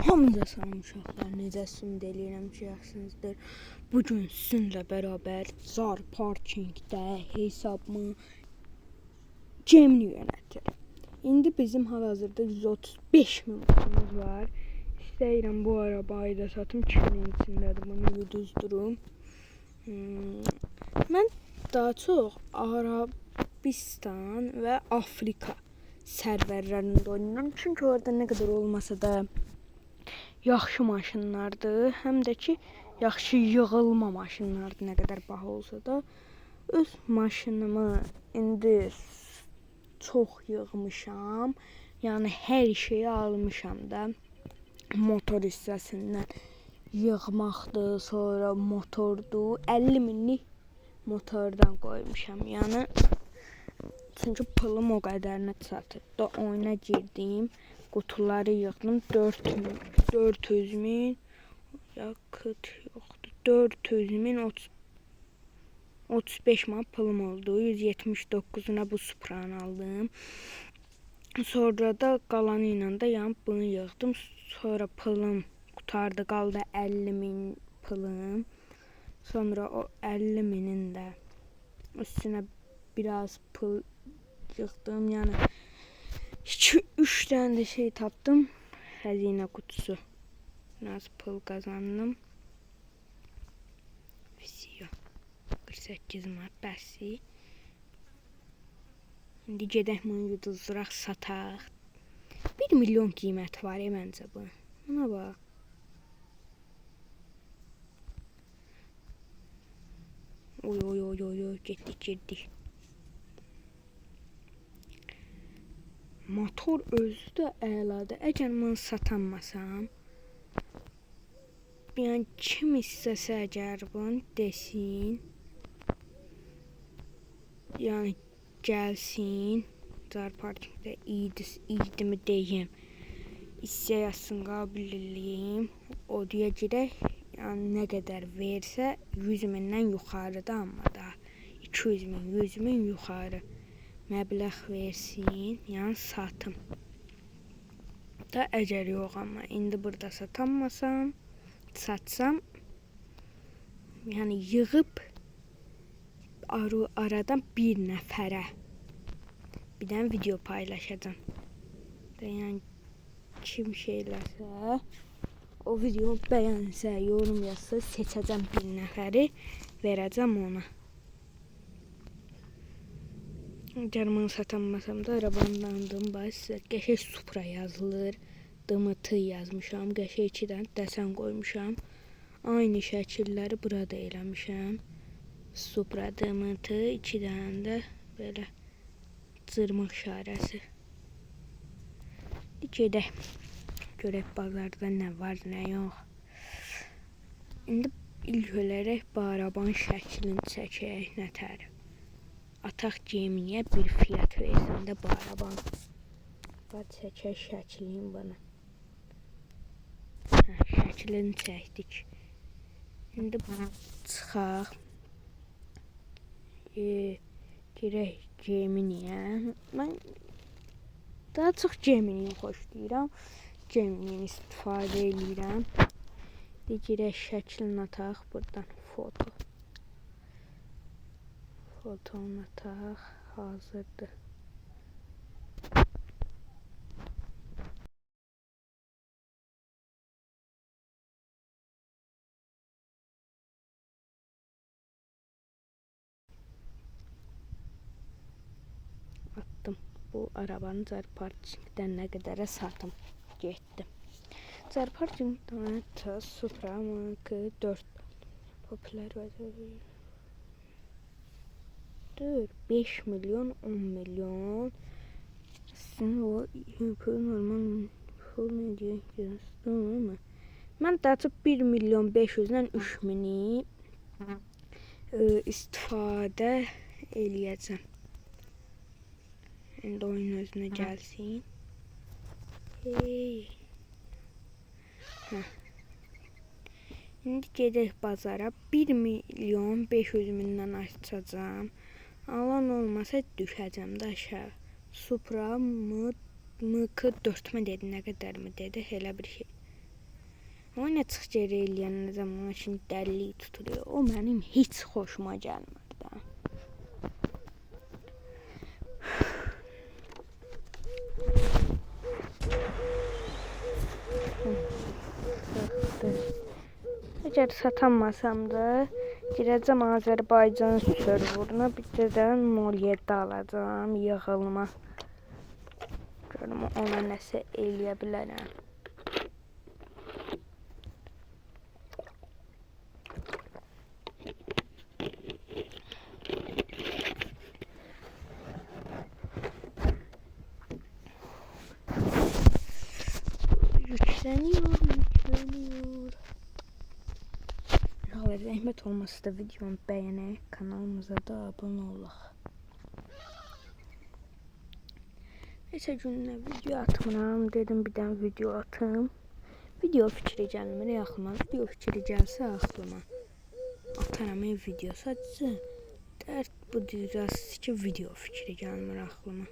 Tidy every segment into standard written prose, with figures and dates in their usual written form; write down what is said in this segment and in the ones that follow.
Hamınıza salam uşaqlar, necəsiniz, eləyirəm ki, yaxşısınızdır. Bugün sizinlə bərabər Zar Parkingdə hesabımı Gemini yönətir. İndi bizim hal-hazırda 135 min vaxtımız var. İstəyirəm bu arabayı da satım, kimin içindədir, bunu uduzdurum. Mən daha çox Arabistan və Afrika sərvərlərində oynayıram. Çünki orada nə qədər olmasa da yaxşı maşınlardır, həm də ki, yaxşı yığılma maşınlardır, nə qədər baha olsa da. Öz maşınımı indi çox yığmışam, yəni hər şeyi almışam da. Motor hissəsindən yığmaqdır, sonra motordur, 50 minlik motordan qoymuşam, yəni. Çünki pulum o qədərinə çatır. Da oyuna girdim, qutuları yığdım, 400 min, yakıt yoxdur, 400 min, 35 man pulum oldu, 179'una bu Supra'nı aldım. Sonra da qalanı ilə də yəni bunu yığdım. Sonra pulum qutardı, qaldı 50 min pulum. Sonra o 50 minin də üstünə biraz pul yığdım. Yəni 2-3 tane de şey tapdım. Xəzinə qutusu. Biraz pul qazandım. Visiyo. 48 manat bəsi. İndi gedək bunu uduzduraq, sataq. 1 milyon qiymət var məncə bu. Buna bax. Oy, getdik. Motor özü də əladır. Əgər bunu satanmasam, yəni kim istəsə əgər bunu desin, yəni gəlsin, Zar Parkingdə idimi deyim, hissə yazsın, qəbul eləyim, o deyə girək, yəni nə qədər versə 100 mindən yuxarıda, amma da 200 min, 100 min yuxarı məbləğ versin, yəni satım. Da əgər yox, amma indi burada satanmasam, satsam, yəni yığıb aradan bir nəfərə bir dənə video paylaşacağım. Yəni kim şeylərsə, o videonu bəyənsə, yorum yazsa, seçəcəm bir nəfəri, verəcəm ona. Əgər bunu satanmasam da arabanın dandım sizə qəşəng Supra yazılır. DMT yazmışam, qəşəng 2 dənə dəsən qoymuşam. Aynı şəkilləri burada eləmişəm. Supra, DMT, 2 dənə də belə cırmıq işarəsi. Gedək. Görək bazarda nə var, nə yox. İndi ilk olaraq bu arabanın şəklini çəkək, nətər. Ataq Geminiyə bir fiyat versin də bu arabanın. Bax, çəkək şəklini bana. Şəklini çəkdik. İndi çıxaq. Girək Geminiyə. Mən daha çox Geminiyi xoşlayıram. Geminiyi istifadə edirəm. Girək şəklini ataq buradan foto. Fotonu ataq, hazırdır. Attım. Bu arabanı Zar Parkingdən nə qədərə satım. Getdim. Zar Parkingdən Supra marka 4 popülər vəzir. 5 milyon, 10 milyon. Sizin o normal pul ne diyor? Mən daha çox 1 milyon 500-dən 3 mini istifadə eləyəcəm. İndi oyun özünə gəlsin. İndi gedək bazara. 1 milyon 500 mindən açacağım. Alan olmasa düşəcəm də aşağı. Supra mı 4 mü dedi, nə qədər mi dedi, elə bir şey. Oyuna çıx geri eləyəndə də maşın dəlliyi tuturuyor. O mənim heç xoşuma gəlmir də. Əgər satanmasam da girəcəm Azərbaycan serveruna, bir də 07 alacağım yığılma. Görüm ona nəsə eləyə bilərəm. Yükleniyor. Zəhmət olmasa da videomu bəyənək, kanalımıza da abunə olaq. Neçə günlə video atmıram, dedim bir dənə video atım. Video fikri gəlmir axlıma, video fikri gəlsə axlıma ataram video, sadəcə dərd bu düzəsi ki, video fikri gəlmir axlıma.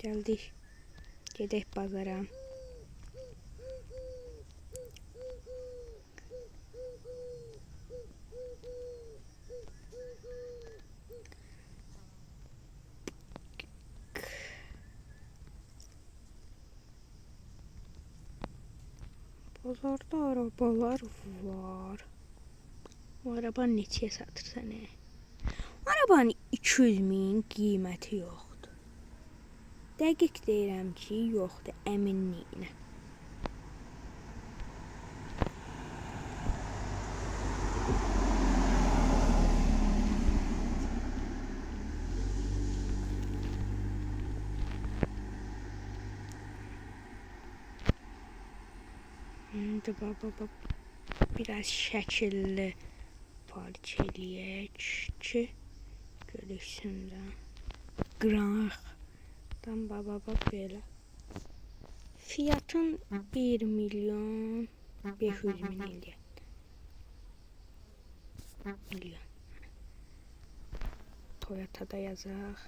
Gəldik. Gedək bazara. Bazarda arabalar var. O araba neçəyə satırsan? Arabanın 200.000 qiyməti yoxdur. Dəqiq deyirəm ki, yoxdur, əminliklə. İndi baba biraz şəkilli park eləyək ki, görürsün də. Qıraq. Baba belə. Fiyatın 1.500.000 eləyək. Toyota'da yazaq.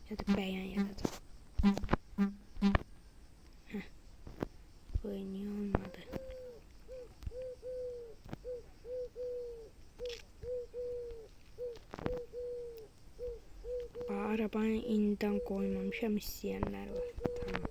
Ya da bəyən yazacaq. Bu niyə olmadı? Arabanı indidən qoymamışam, istəyənlər var. Tamam.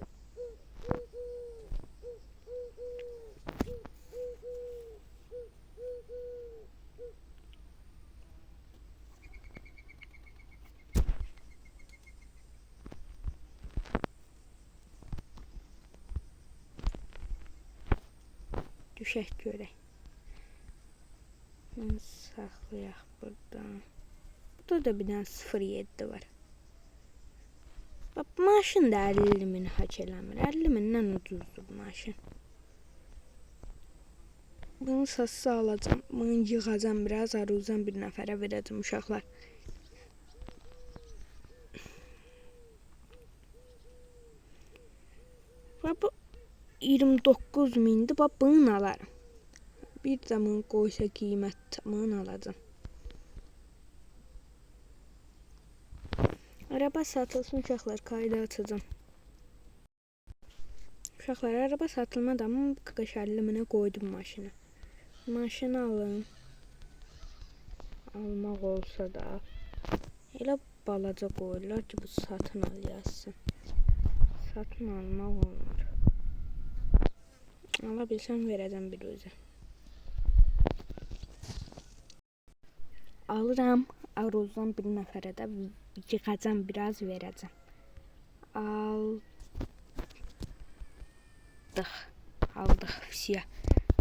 Düşək görək. Saxlayaq buradan. Burada da bir dənə 07 var. Bak maşın da 50.000 hak eləmir. 50.000'dən ucuzdur bu maşın. Bunu satsa alacağım. Bunu yığacağım biraz. Aruzdan bir nəfərə verəcəm uşaqlar. Bak bu 29.000'dir. Bak bunu alarım. Bir zaman qoysa qiymət tamamını alacağım. Araba satılsın uşaqlar, kaydı açacağım. Uşaqlar, araba satılmadı ama 50.000'ə qoydum maşını. Maşını alın. Almaq olsa da elə balaca qoyurlar ki, bu satın al yazsın. Satın almaq olmur. Ala bilsəm verəcəm bir özə. Alıram. Aruzdan bir nəfərə də yığacam, biraz verəcəm. Aldıq. Fisiya.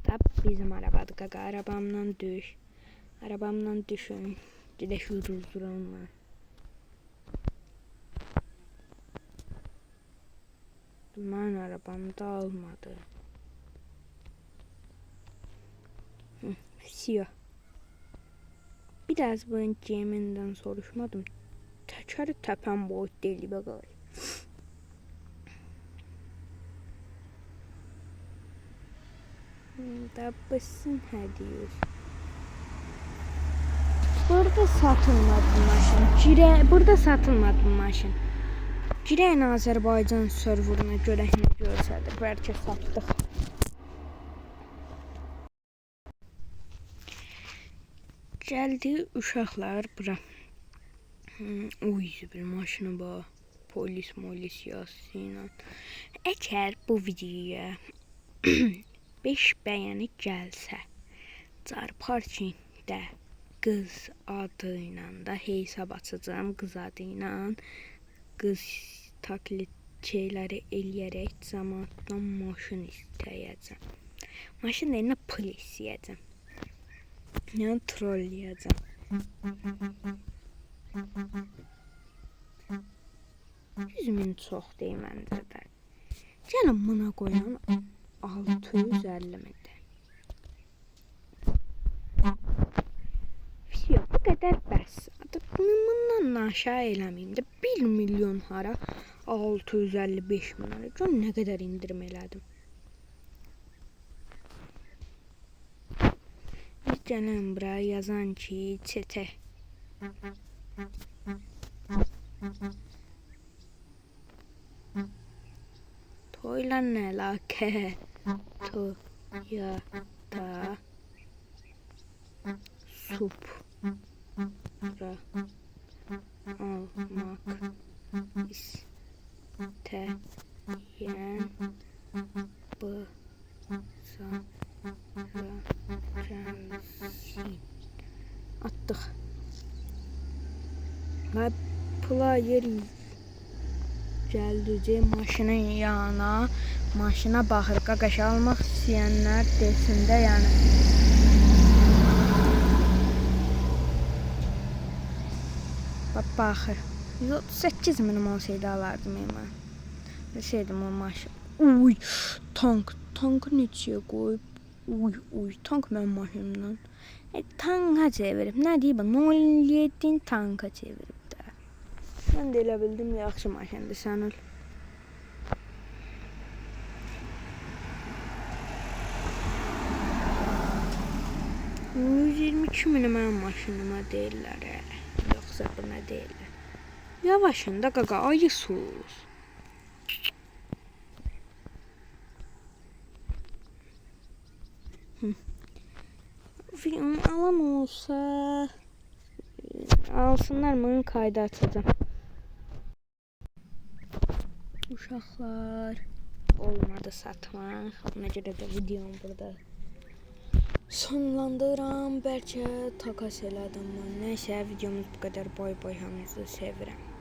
Da bizim arabadır. Qaqa arabamdan düş. Arabamdan düşün. Gedək yürüzdürəm. Mən arabamda almadı. Fisiya. Biraz bunun gemindən soruşmadım. Təkəri təpən boyut deyil be qay. Da basın hədiyyə. Burada satılmadı bu maşın. Burada satılmadı bu maşın. Girəyin Azərbaycan serverına görək nə görsədir. Bəlkə satdıq. Gəldi uşaqlar bura. Uy, bir maşını bax. Polis yazsın. Əgər bu videoya 5 bəyəni gəlsə, Car parkingdə qız adı ilə də hesab açacağım. Qız adı ilə qız taklit şeyləri eləyərək cəmaatdan maşın istəyəcəm. Maşın yerinə pul istəyəcəm. Yəni trolləyəcəm. 100.000 çox deyil məncə də. Gəlin buna qoyan 650.000-də. Video bu qədər bəs. Bundan aşağı eləməyim də 1 milyon hara 655.000 gör nə qədər indirim elədim. Biz gəlin bura yazan ki çete. Toyla nə əlaqə? Toyota Supra almaq istəyən bıçağa gəlsin. Atdıq. Və player gəldi maşının yanına. Maşına baxır, qaqaş almaq istəyənlər desin də yəni. Baxır. 138.000 olsaydı alardım mən. Deseydim o maşın. Uy, tankı neçəyə qoyub. Uy, tank mənim maşınımdan. Tanka çevirib. Nə deyib? 07'in tanka çevirib də. Mən də elə bildim yaxşı maşındır Sənül. $122.000 mənim maşınıma deyirlər. Yoxsa buna deyirlər. Yavaşın da qaqa, ayısız. Film alan olsa alsınlar mı kaydı açacağım. Uşaqlar olmadı satmaq. Ona görə də videomu burada sonlandırıram. Bəlkə takas elədim. Nəysə videomuz bu qədər. Boy hamınızı sevirəm.